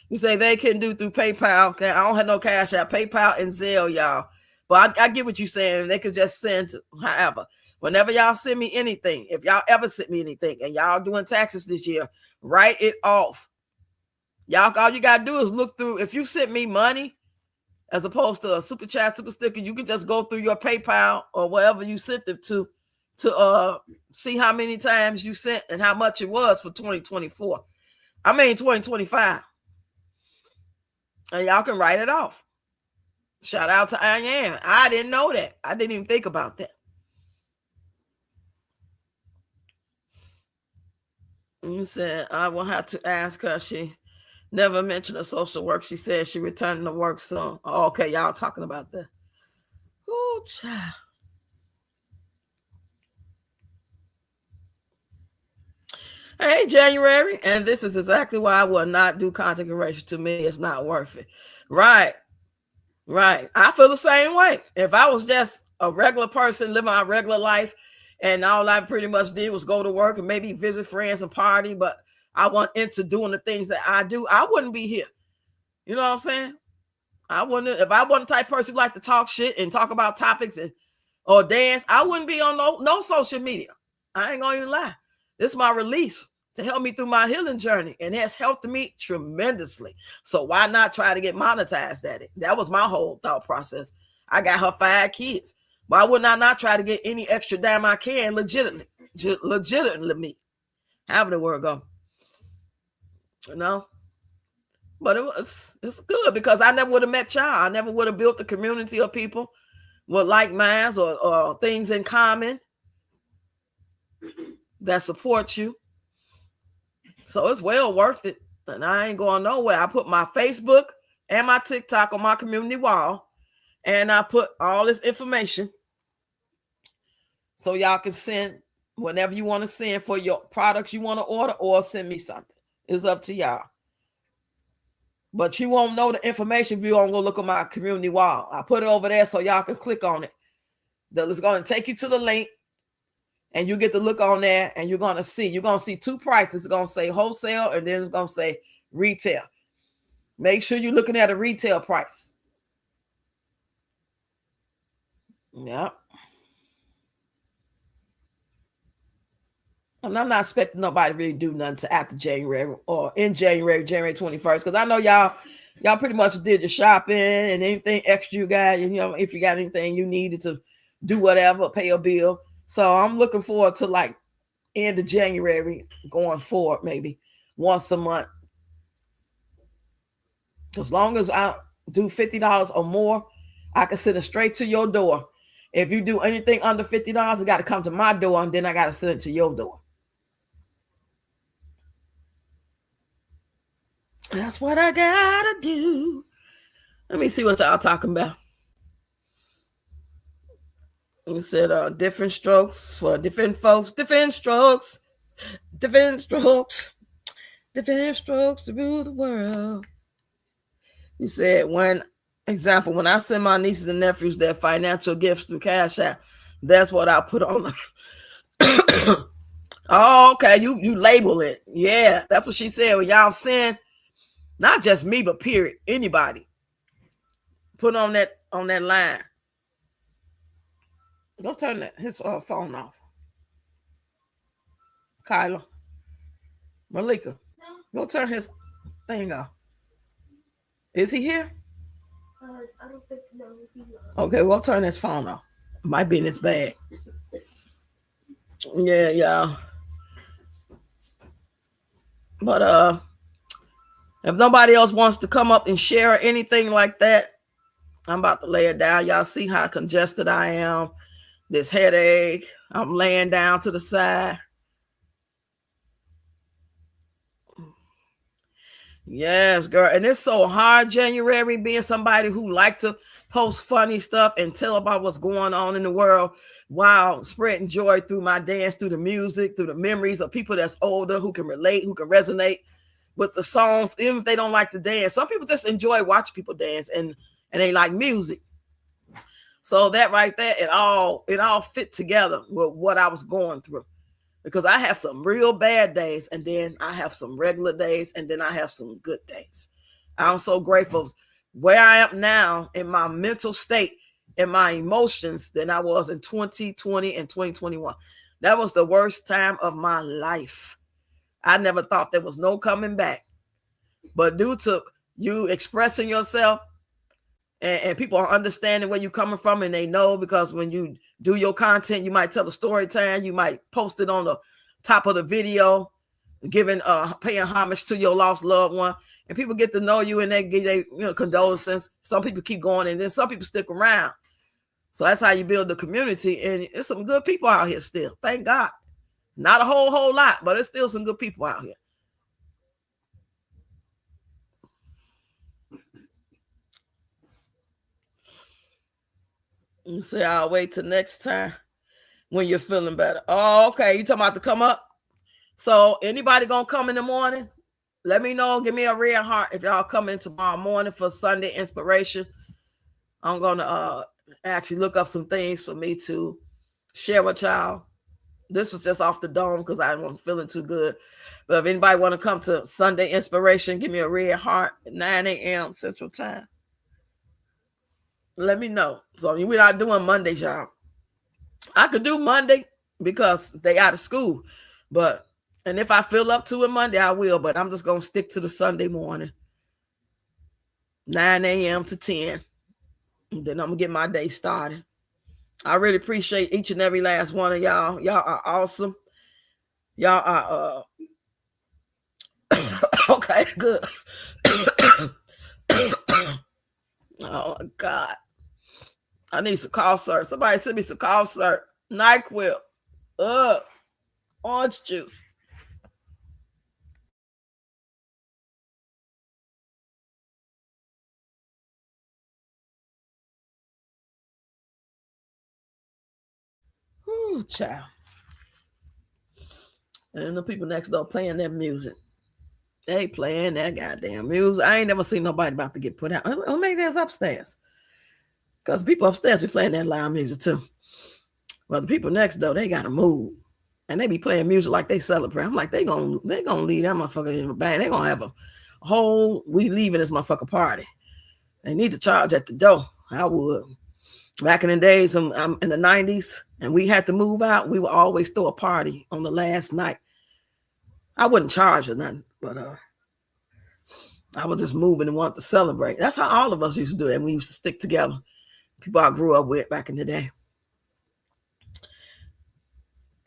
You say they can do through PayPal. Okay, I don't have no cash out. PayPal and Zelle, y'all. But I get what you're saying. They could just send, however. Whenever y'all send me anything, if y'all ever send me anything, and y'all doing taxes this year, write it off. Y'all, all you gotta do is look through. If you sent me money, as opposed to a super chat, super sticker, you can just go through your PayPal or whatever you sent it to see how many times you sent and how much it was for 2024. I mean 2025. And y'all can write it off. Shout out to Ian. I didn't know that. I didn't even think about that. You said I will have to ask her. She never mentioned her social work. She said she returned to work soon. Oh, okay, y'all talking about that. Oh, child. Hey, January. And this is exactly why I will not do content creation. To me, it's not worth it. Right. Right. I feel the same way. If I was just a regular person living my regular life and all I pretty much did was go to work and maybe visit friends and party, but I want into doing the things that I do, I wouldn't be here. You know what I'm saying? I wouldn't. If I wasn't the type of person who like to talk shit and talk about topics or dance, I wouldn't be on no social media. I ain't gonna even lie. This is my release to help me through my healing journey, and it has helped me tremendously. So why not try to get monetized at it? That was my whole thought process. I got her 5 kids. Why wouldn't I not try to get any extra dime I can legitimately me? However the word go. You know? But it's good because I never would have met y'all. I never would have built a community of people with like minds or things in common that support you. So it's well worth it. And I ain't going nowhere. I put my Facebook and my TikTok on my community wall. And I put all this information so y'all can send whenever you want to send for your products you want to order or send me something. It's up to y'all. But you won't know the information if you don't go look at my community wall. I put it over there so y'all can click on it. It's going to take you to the link. And you get to look on there and you're going to see 2 prices. It's going to say wholesale and then it's going to say retail. Make sure you're looking at a retail price. Yeah. And I'm not expecting nobody to really do nothing to after January or in January 21st. Because I know y'all pretty much did your shopping and anything extra you got. You know, if you got anything you needed to do whatever, pay a bill. So I'm looking forward to like end of January going forward, maybe once a month. As long as I do $50 or more, I can send it straight to your door. If you do anything under $50, it got to come to my door and then I got to send it to your door. That's what I got to do. Let me see what y'all talking about. You said different strokes for different folks, different strokes to rule the world. You said when I send my nieces and nephews their financial gifts through Cash App, that's what I put on them. Oh, okay. You label it. Yeah, that's what she said. When y'all send, not just me, but period, anybody. Put on that line. Go turn his phone off. Kyla. Malika. No. Go turn his thing off. Is he here? I don't think no. Okay, we'll turn his phone off. Might be in his bag. Yeah, y'all. But if nobody else wants to come up and share anything like that, I'm about to lay it down. Y'all see how congested I am. This headache. I'm laying down to the side. Yes, girl. And it's so hard, January, being somebody who like to post funny stuff and tell about what's going on in the world while spreading joy through my dance, through the music, through the memories of people that's older who can relate, who can resonate with the songs, even if they don't like to dance. Some people just enjoy watching people dance and they like music. So that right there, it all fit together with what I was going through. Because I have some real bad days, and then I have some regular days, and then I have some good days. I'm so grateful where I am now in my mental state and my emotions than I was in 2020 and 2021. That was the worst time of my life. I never thought there was no coming back. But due to you expressing yourself, and people are understanding where you're coming from, and they know, because when you do your content, you might tell a story time, you might post it on the top of the video, giving paying homage to your lost loved one, and people get to know you, and they give their condolences. Some people keep going, and then some people stick around. So that's how you build the community, and there's some good people out here still. Thank God. Not a whole lot, but there's still some good people out here. You say, I'll wait till next time when you're feeling better. Oh, okay. You talking about to come up? So anybody gonna come in the morning? Let me know. Give me a red heart if y'all come in tomorrow morning for Sunday inspiration. I'm gonna actually look up some things for me to share with y'all. This was just off the dome because I wasn't feeling too good. But if anybody want to come to Sunday inspiration, give me a red heart at 9 a.m. Central Time. Let me know. So we're not doing Mondays, y'all. I could do Monday because they out of school, and if I feel up to it Monday, I will. But I'm just gonna stick to the Sunday morning, 9 a.m. to 10, and then I'm gonna get my day started. I really appreciate each and every last one of y'all. Y'all are awesome. Y'all are okay, good. Oh my God. I need some cough syrup. Somebody send me some cough syrup. NyQuil. Orange juice. Ooh, child. And the people next door playing that music. They playing that goddamn music. I ain't never seen nobody about to get put out. Maybe that's upstairs. Because people upstairs be playing that loud music too. But the people next door, they got to move. And they be playing music like they celebrate. I'm like, they gonna leave that motherfucker in the band. They gonna have a whole, we leaving this motherfucker party. They need to charge at the door. I would. Back in the days, in the 90s, and we had to move out, we would always throw a party on the last night. I wouldn't charge or nothing, but I was just moving and wanted to celebrate. That's how all of us used to do it. And we used to stick together. People I grew up with back in the day.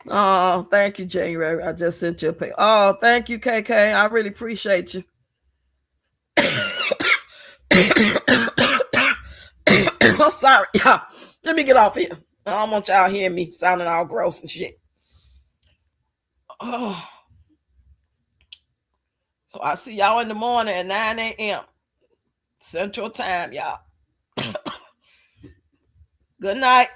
Oh, thank you, January. I just sent you a pay. Oh, thank you, KK. I really appreciate you. I'm sorry, y'all. Let me get off here. I don't want y'all hearing me sounding all gross and shit. Oh. So I see y'all in the morning at 9 a.m. Central Time, y'all. Good night.